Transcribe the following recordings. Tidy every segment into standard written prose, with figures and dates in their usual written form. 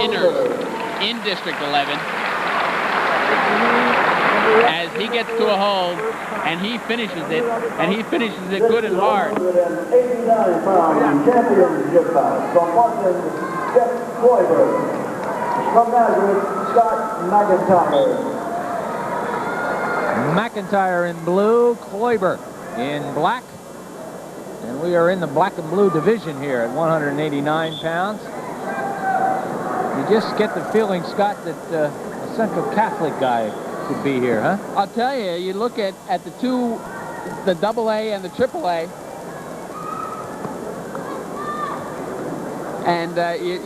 Inners in District 11 as he gets to a hold and he finishes it, and he finishes it good and hard. 189-pound championship bout from Portland, Jeff Kloiber. From Nazareth, Scott McIntyre. McIntyre in blue, Kloiber in black. And we are in the black and blue division here at 189 pounds. You just get the feeling, Scott, that a Central Catholic guy could be here, huh? I'll tell you, you look at the two, the AA and the AAA, and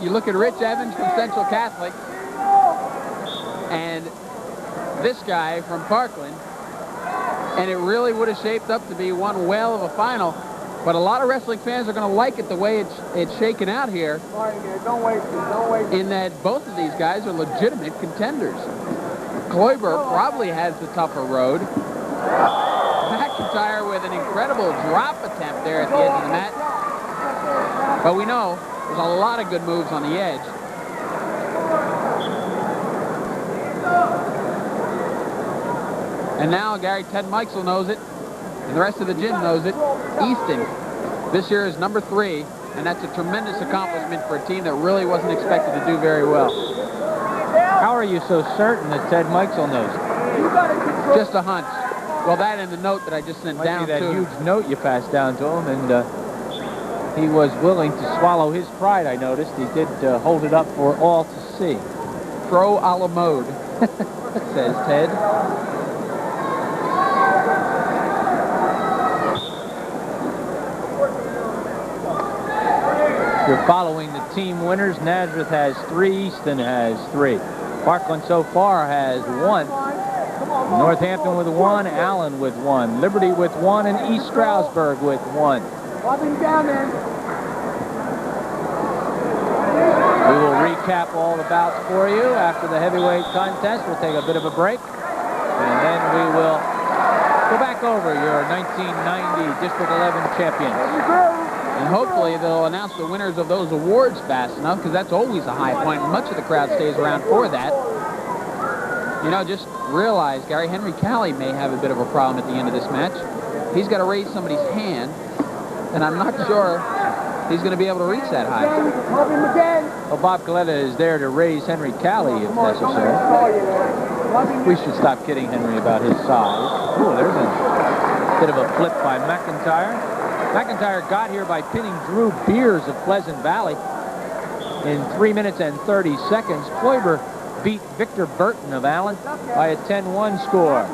you look at Rich Evans from Central Catholic and this guy from Parkland, and it really would have shaped up to be one whale of a final. But a lot of wrestling fans are going to like it the way it's shaken out here. Don't waste it. Don't waste it. In that both of these guys are legitimate contenders. Kloiber probably has the tougher road. McIntyre with an incredible drop attempt there at the edge of the mat. But we know there's a lot of good moves on the edge. And now Gary Ted Meixel knows it, and the rest of the gym knows it. Easton this year is number 3, and that's a tremendous accomplishment for a team that really wasn't expected to do very well. How are you so certain that Ted Meixel knows it? Just a hunch. Well, that and the note that I just sent down that to huge note you passed down to him, and he was willing to swallow his pride, I noticed. He did hold it up for all to see. Pro a la mode, says Ted. You're following the team winners. Nazareth has 3, Easton has 3. Parkland so far has 1. Northampton with 1, Allen with 1, Liberty with 1, and East Stroudsburg with 1. We will recap all the bouts for you after the heavyweight contest. We'll take a bit of a break, and then we will go back over your 1990 District 11 champions. And hopefully they'll announce the winners of those awards fast enough, because that's always a high point. Much of the crowd stays around for that. You know, just realize Gary Henry Calley may have a bit of a problem at the end of this match. He's got to raise somebody's hand, and I'm not sure he's going to be able to reach that high. Well, Bob Coletta is there to raise Henry Calley if necessary. We should stop kidding Henry about his size. Oh, there's a bit of a flip by McIntyre. McIntyre got here by pinning Drew Beers of Pleasant Valley in 3 minutes and 30 seconds. Kloiber beat Victor Burton of Allen by a 10-1 score.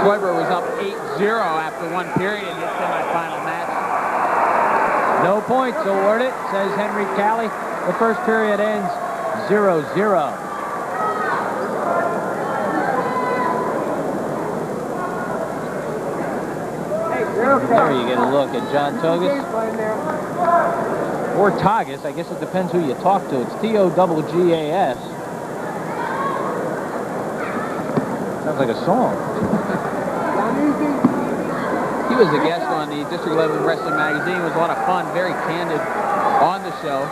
Kloiber was up 8-0 after one period in his semifinal match. No points awarded, says Henry Calley. The first period ends 0-0. There you get a look at John Togas. Or Togas. I guess it depends who you talk to. It's T-O-G-G-A-S. Sounds like a song. He was a guest on the District 11 Wrestling Magazine. It was a lot of fun, very candid on the show.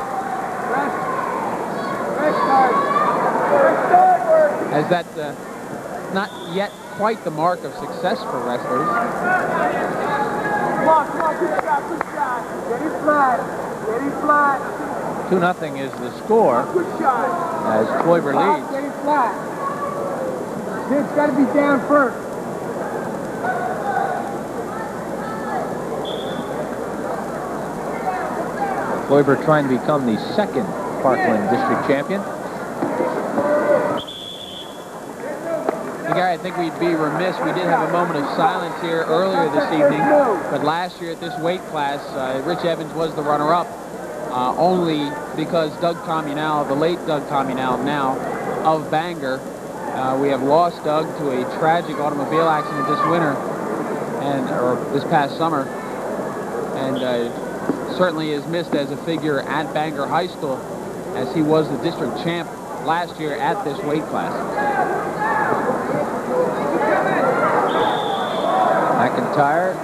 As that not yet quite the mark of success for wrestlers. Come on, good shot. Get it flat. 2-0 is the score Good shot. as Kloiber leads. Get it flat. It's got to be down first. Kloiber trying to become the second Parkland District champion. Gary, I think we'd be remiss. We did have a moment of silence here earlier this evening, but last year at this weight class, Rich Evans was the runner-up, only because Doug Communal, the late Doug Communal now of Bangor, we have lost Doug to a tragic automobile accident this winter, or this past summer, and certainly is missed as a figure at Bangor High School, as he was the district champ last year at this weight class. McIntyre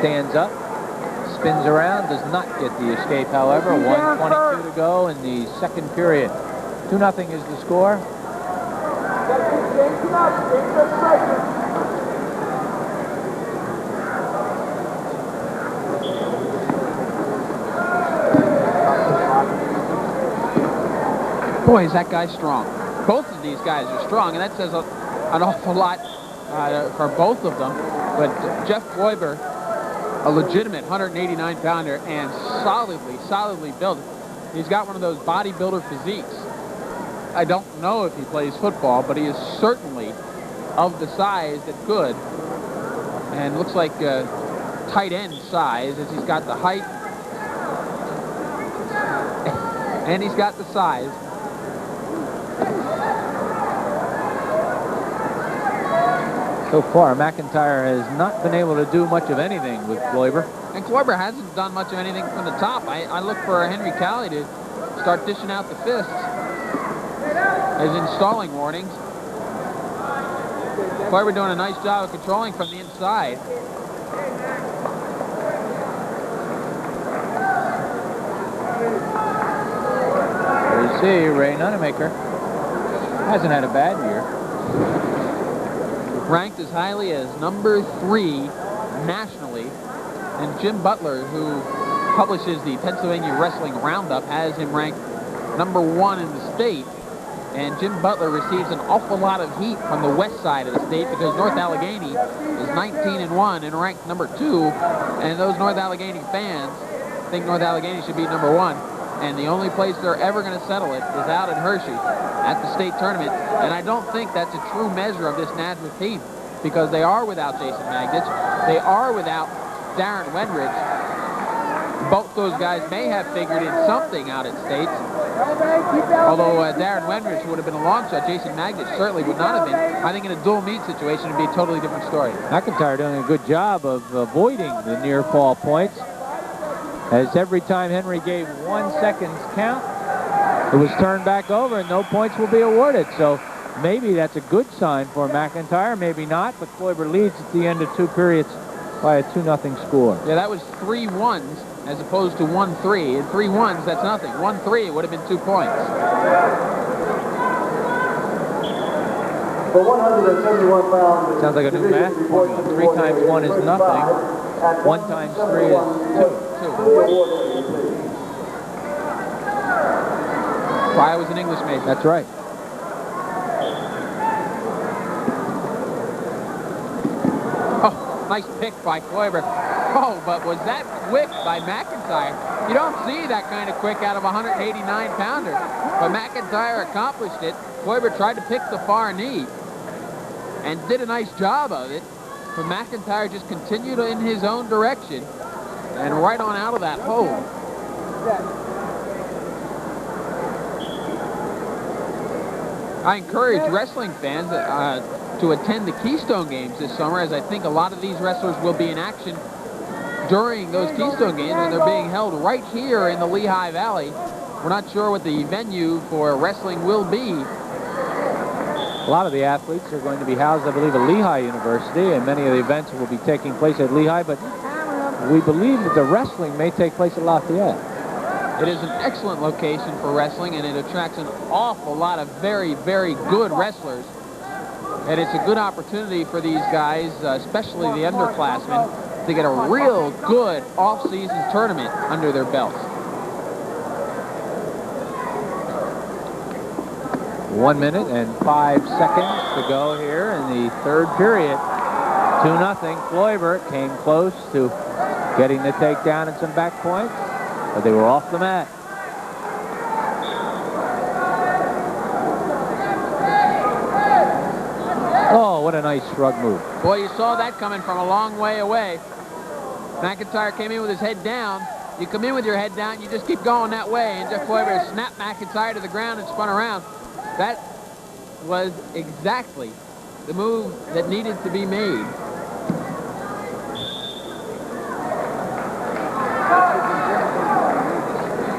stands up, spins around, does not get the escape, however. 1:22 to go in the second period. 2-0 is the score. Boy, is that guy strong. Both of these guys are strong, and that says an awful lot for both of them. But Jeff Kloiber, a legitimate 189-pounder and solidly built. He's got one of those bodybuilder physiques. I don't know if he plays football, but he is certainly of the size that could. And looks like tight end size, as he's got the height and he's got the size. So far, McIntyre has not been able to do much of anything with Kloiber. And Kloiber hasn't done much of anything from the top. I look for Henry Calley to start dishing out the fists as installing warnings. Kloiber doing a nice job of controlling from the inside. There you see, Ray Nunemaker hasn't had a bad year. Ranked as highly as number 3 nationally. And Jim Butler, who publishes the Pennsylvania Wrestling Roundup, has him ranked number 1 in the state. And Jim Butler receives an awful lot of heat from the west side of the state because North Allegheny is 19-1 and ranked number 2. And those North Allegheny fans think North Allegheny should be number 1. And the only place they're ever going to settle it is out in Hershey at the state tournament. And I don't think that's a true measure of this Nazareth team because they are without Jason Magditch. They are without Darren Wenrich. Both those guys may have figured in something out at states. Although Darren Wenrich would have been a long shot, Jason Magditch certainly would not have been. I think in a dual meet situation it would be a totally different story. McIntyre doing a good job of avoiding the near fall points. As every time Henry gave 1 second's count, it was turned back over and no points will be awarded. So maybe that's a good sign for McIntyre, maybe not, but Kloiber leads at the end of 2 periods by a 2-0 score. Yeah, that was 3 1s as opposed to 1-3. And 3 1s, that's nothing. 1-3, it would have been 2 points. For 171 pounds. Sounds like a new math formula. 3 times 1 is nothing. 1 times 3 is 2. I was an English major. That's right. Oh, nice pick by Kloiber. Oh, but was that quick by McIntyre? You don't see that kind of quick out of a 189-pounder. But McIntyre accomplished it. Kloiber tried to pick the far knee and did a nice job of it. But McIntyre just continued in his own direction and right on out of that hole. I encourage wrestling fans to attend the Keystone Games this summer, as I think a lot of these wrestlers will be in action during those Keystone Games, and they're being held right here in the Lehigh Valley. We're not sure what the venue for wrestling will be. A lot of the athletes are going to be housed, I believe, at Lehigh University, and many of the events will be taking place at Lehigh, but we believe that the wrestling may take place at Lafayette. It is an excellent location for wrestling, and it attracts an awful lot of very, very good wrestlers. And it's a good opportunity for these guys, especially the underclassmen, to get a real good off-season tournament under their belts. 1 minute and 5 seconds to go here in the third period. 2-0. Kloiber came close to getting the takedown and some back points, but they were off the mat. Oh, what a nice shrug move. Boy, you saw that coming from a long way away. McIntyre came in with his head down. You come in with your head down, you just keep going that way, and Jeff Kloiber snapped McIntyre to the ground and spun around. That was exactly the move that needed to be made.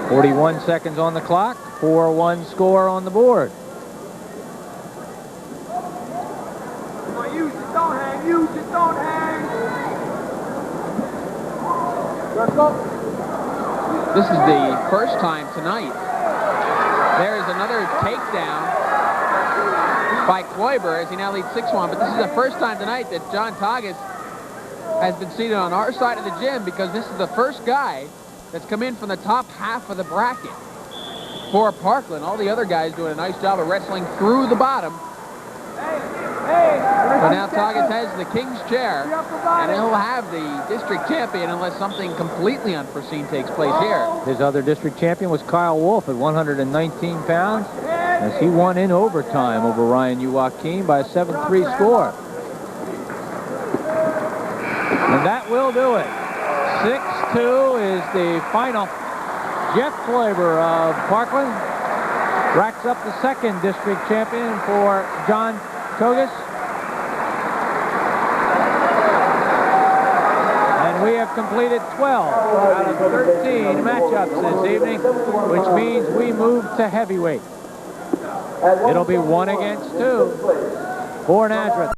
.41 seconds on the clock, 4-1 score on the board. Use it, don't hang, use it, don't hang. This is the first time tonight. There is another takedown by Kloiber as he now leads 6-1. But this is the first time tonight that John Tagas has been seated on our side of the gym, because this is the first guy that's come in from the top half of the bracket for Parkland. All the other guys doing a nice job of wrestling through the bottom. So now Tagas has the king's chair, and he'll have the district champion unless something completely unforeseen takes place here. His other district champion was Kyle Wolf at 119 pounds, as he won in overtime over Ryan Joachim by a 7-3 score. And that will do it. 6-2 is the final. Jeff Kloiber of Parkland racks up the second district champion for John Tagas. And we have completed 12 out of 13 matchups this evening, which means we move to heavyweight. It'll be 1 against 2 for Nazareth.